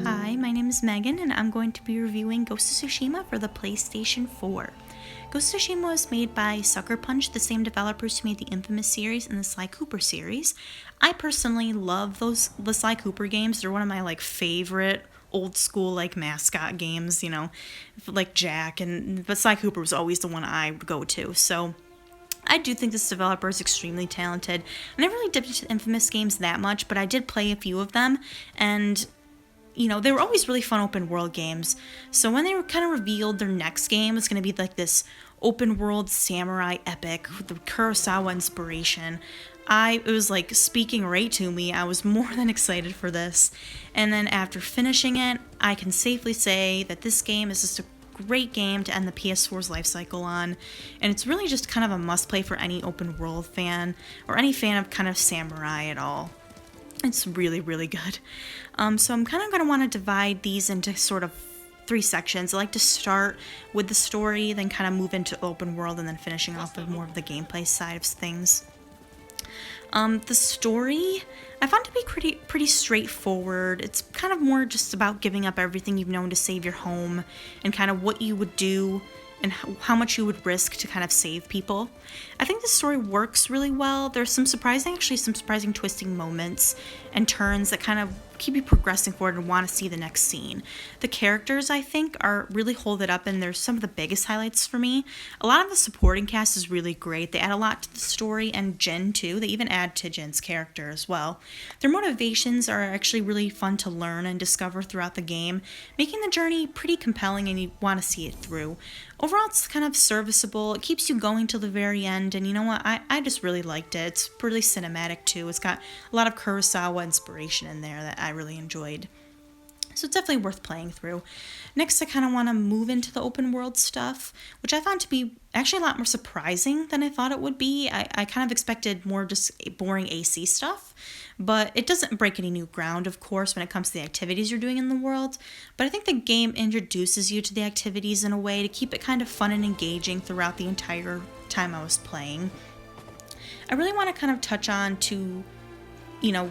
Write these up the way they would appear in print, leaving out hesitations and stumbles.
Hi, my name is Megan, and I'm going to be reviewing Ghost of Tsushima for the PlayStation 4. Ghost of Tsushima was made by Sucker Punch, the same developers who made the Infamous series and the Sly Cooper series. I personally love the Sly Cooper games. They're one of my favorite old school mascot games, like Jack, but Sly Cooper was always the one I would go to. So I do think this developer is extremely talented. I never really dipped into the Infamous games that much, but I did play a few of them, and they were always really fun open world games. So when they were kind of revealed their next game was going to be like this open world samurai epic with the Kurosawa inspiration, it was like speaking right to me. I was more than excited for this. And then after finishing it, I can safely say that this game is just a great game to end the PS4's life cycle on. And it's really just kind of a must play for any open world fan or any fan of kind of samurai at all. It's really, really good. So I'm kind of going to want to divide these into sort of 3 sections. I like to start with the story, then kind of move into open world, and then finishing off with more of the gameplay side of things. The story I found to be pretty straightforward. It's kind of more just about giving up everything you've known to save your home, and kind of what you would do and how much you would risk to kind of save people. I think the story works really well. There's some surprising twisting moments and turns that kind of keep you progressing forward and want to see the next scene. The characters, I think, are really hold it up, and they're some of the biggest highlights for me. A lot of the supporting cast is really great. They add a lot to the story, and Jin too. They even add to Jin's character as well. Their motivations are actually really fun to learn and discover throughout the game, making the journey pretty compelling, and you want to see it through. Overall, it's kind of serviceable. It keeps you going till the very end, and you know what? I just really liked it. It's really cinematic too. It's got a lot of Kurosawa inspiration in there that I really enjoyed. So it's definitely worth playing through. Next, I kind of want to move into the open world stuff, which I found to be actually a lot more surprising than I thought it would be. I kind of expected more just boring AC stuff, but it doesn't break any new ground, of course, when it comes to the activities you're doing in the world. But I think the game introduces you to the activities in a way to keep it kind of fun and engaging throughout the entire time I was playing. I really want to kind of touch on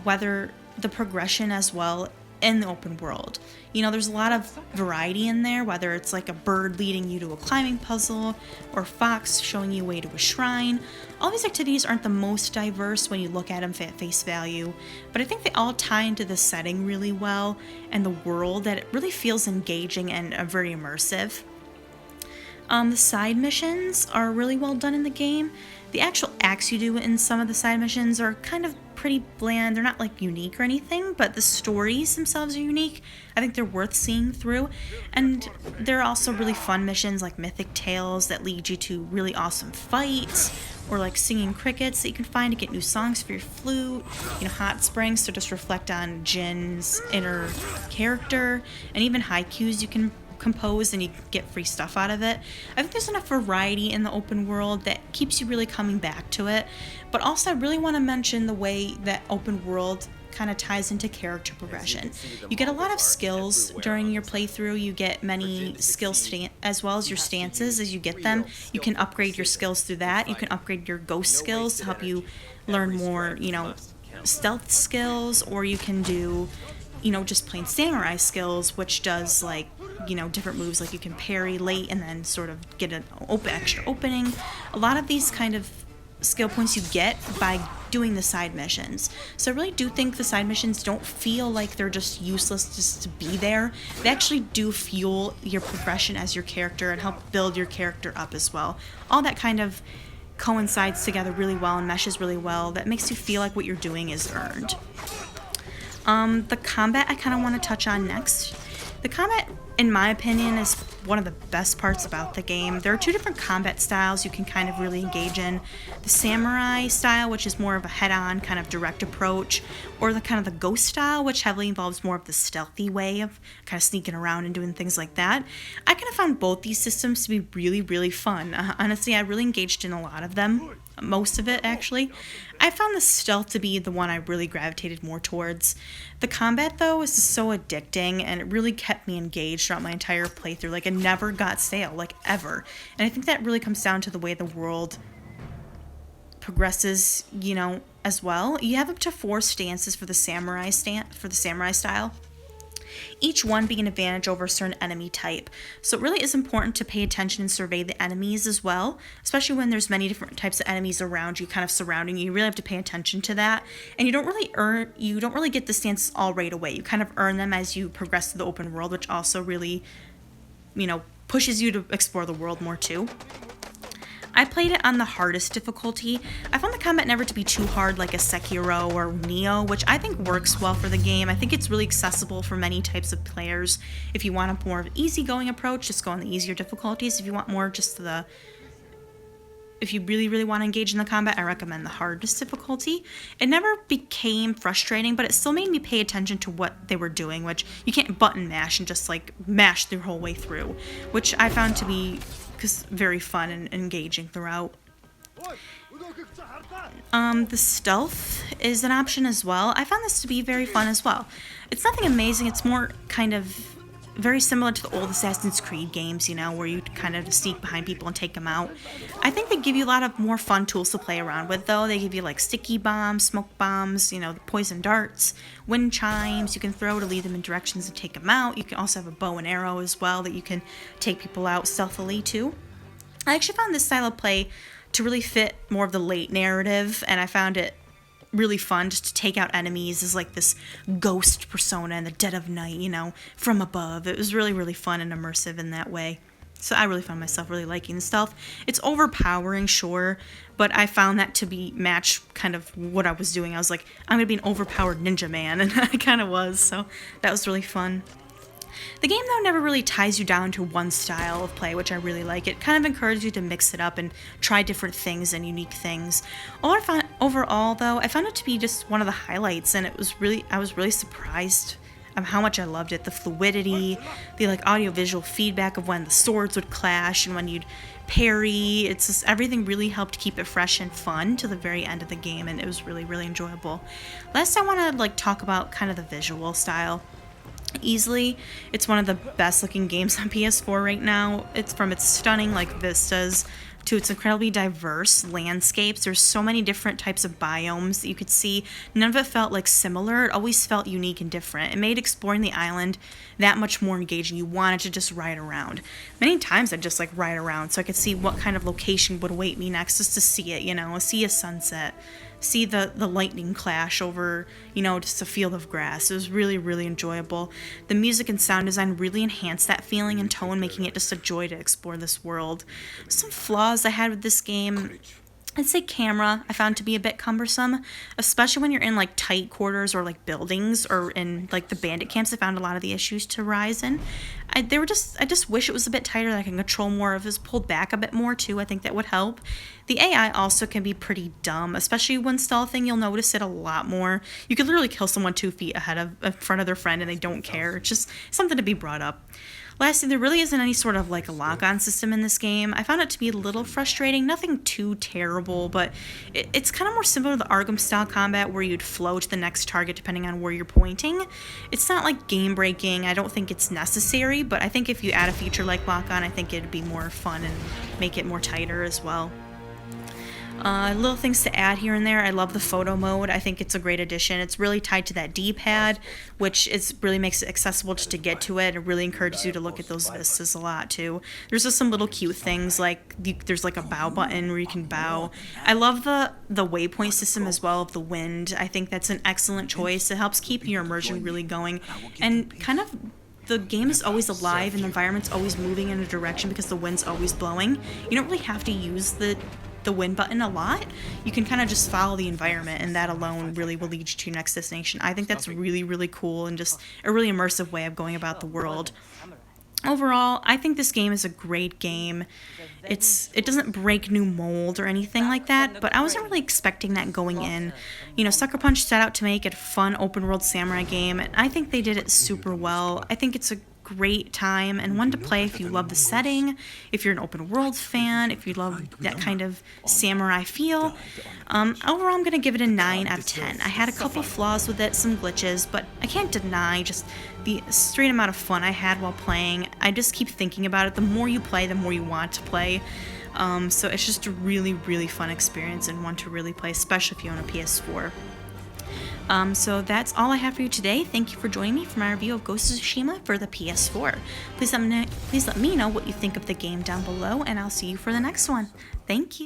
whether the progression as well in the open world. There's a lot of variety in there, whether it's like a bird leading you to a climbing puzzle or a fox showing you a way to a shrine. All these activities aren't the most diverse when you look at them at face value, but I think they all tie into the setting really well and the world, that it really feels engaging and very immersive. The side missions are really well done in the game. The actual acts you do in some of the side missions are kind of pretty bland. They're not unique or anything, but the stories themselves are unique. I think they're worth seeing through. And there are also really fun missions like Mythic Tales that lead you to really awesome fights, or singing crickets that you can find to get new songs for your flute, hot springs to just reflect on Jin's inner character, and even haikus you can compose and you get free stuff out of it. I think there's enough variety in the open world that keeps you really coming back to it. But also, I really want to mention the way that open world kind of ties into character progression. You get a lot of skills during your playthrough. You get many skills as well as your stances as you get them. You can upgrade your skills through that. You can upgrade your ghost skills to help you learn more, stealth skills, or you can do just plain samurai skills, which does different moves, like you can parry late and then sort of get an extra opening. A lot of these kind of skill points you get by doing the side missions. So I really do think the side missions don't feel like they're just useless just to be there. They actually do fuel your progression as your character and help build your character up as well. All that kind of coincides together really well and meshes really well. That makes you feel like what you're doing is earned. The combat I kind of want to touch on next. The combat, in my opinion, is one of the best parts about the game. There are 2 different combat styles you can kind of really engage in. The samurai style, which is more of a head-on kind of direct approach, or the kind of the ghost style, which heavily involves more of the stealthy way of kind of sneaking around and doing things like that. I kind of found both these systems to be really, really fun. Honestly, I really engaged in a lot of them. Most of it, actually. I found the stealth to be the one I really gravitated more towards. The combat, though, is so addicting, and it really kept me engaged throughout my entire playthrough. It never got stale, ever. And I think that really comes down to the way the world progresses, as well. You have up to 4 stances for the samurai style, each one being an advantage over a certain enemy type. So it really is important to pay attention and survey the enemies as well, especially when there's many different types of enemies around you, kind of surrounding you. You really have to pay attention to that. And you don't really get the stances all right away. You kind of earn them as you progress through the open world, which also really, pushes you to explore the world more too. I played it on the hardest difficulty. I found the combat never to be too hard like a Sekiro or Nioh, which I think works well for the game. I think it's really accessible for many types of players. If you want a more easygoing approach, just go on the easier difficulties. If you want more if you really, really want to engage in the combat, I recommend the hardest difficulty. It never became frustrating, but it still made me pay attention to what they were doing, which you can't button mash and just mash the whole way through, which I found to be very fun and engaging throughout. The stealth is an option as well. I found this to be very fun as well. It's nothing amazing. It's more kind of very similar to the old Assassin's Creed games, where you kind of sneak behind people and take them out. I think they give you a lot of more fun tools to play around with, though. They give you sticky bombs, smoke bombs, poison darts, wind chimes you can throw to lead them in directions and take them out. You can also have a bow and arrow as well that you can take people out stealthily too. I actually found this style of play to really fit more of the late narrative, and I found it really fun just to take out enemies as this ghost persona in the dead of night, from above. It was really, really fun and immersive in that way. So I really found myself really liking the stealth. It's overpowering, sure, but I found that to be match kind of what I was doing. I was like, I'm gonna be an overpowered ninja man, and I kind of was, so that was really fun. The game, though, never really ties you down to one style of play, which I really like. It kind of encourages you to mix it up and try different things and unique things. Overall, though, I found it to be just one of the highlights, and I was really surprised of how much I loved it. The fluidity, the audio-visual feedback of when the swords would clash and when you'd parry. It's just everything really helped keep it fresh and fun to the very end of the game, and it was really, really enjoyable. Last, I want to talk about kind of the visual style. Easily, it's one of the best looking games on PS4 right now. It's from its stunning vistas to its incredibly diverse landscapes. There's so many different types of biomes that you could see. None of it felt similar. It always felt unique and different. It made exploring the island that much more engaging. You wanted to just ride around. Many times I'd just ride around so I could see what kind of location would await me next, just to see it, see a sunset, see the lightning clash over, just a field of grass. It was really, really enjoyable. The music and sound design really enhanced that feeling and tone, making it just a joy to explore this world. Some flaws I had with this game: I'd say camera I found to be a bit cumbersome, especially when you're in tight quarters or buildings or in the bandit camps. I found a lot of the issues to rise in. I just wish it was a bit tighter, that I can control more of this, pulled back a bit more too. I think that would help. The AI also can be pretty dumb, especially when stealthing. You'll notice it a lot more. You could literally kill someone 2 feet in front of their friend and they don't care. It's just something to be brought up. Lastly, there really isn't any sort of a lock-on system in this game. I found it to be a little frustrating. Nothing too terrible, but it's kind of more similar to the Arkham-style combat where you'd flow to the next target depending on where you're pointing. It's not game-breaking. I don't think it's necessary, but I think if you add a feature like lock-on, I think it'd be more fun and make it more tighter as well. Little things to add here and there. I love the photo mode. I think it's a great addition. It's really tied to that D-pad, which really makes it accessible just to get to it. It really encourages you to look at those vistas a lot too. There's just some little cute things there's a bow button where you can bow. I love the waypoint system as well of the wind. I think that's an excellent choice. It helps keep your immersion really going, and kind of the game is always alive and the environment's always moving in a direction because the wind's always blowing. You don't really have to use the wind button a lot. You can kind of just follow the environment, and that alone really will lead you to your next destination. I think that's really, really cool and just a really immersive way of going about the world. Overall, I think this game is a great game. It doesn't break new mold or anything like that, but I wasn't really expecting that going in. Sucker Punch set out to make it a fun open-world samurai game, and I think they did it super well. I think it's a great time and one to play if you love the setting, if you're an open world fan, if you love that kind of samurai feel. Overall, I'm going to give it a 9 out of 10. I had a couple flaws with it, some glitches, but I can't deny just the straight amount of fun I had while playing. I just keep thinking about it. The more you play, the more you want to play. So it's just a really, really fun experience and one to really play, especially if you own a PS4. So that's all I have for you today. Thank you for joining me for my review of Ghost of Tsushima for the PS4. Please let me know what you think of the game down below, and I'll see you for the next one. Thank you.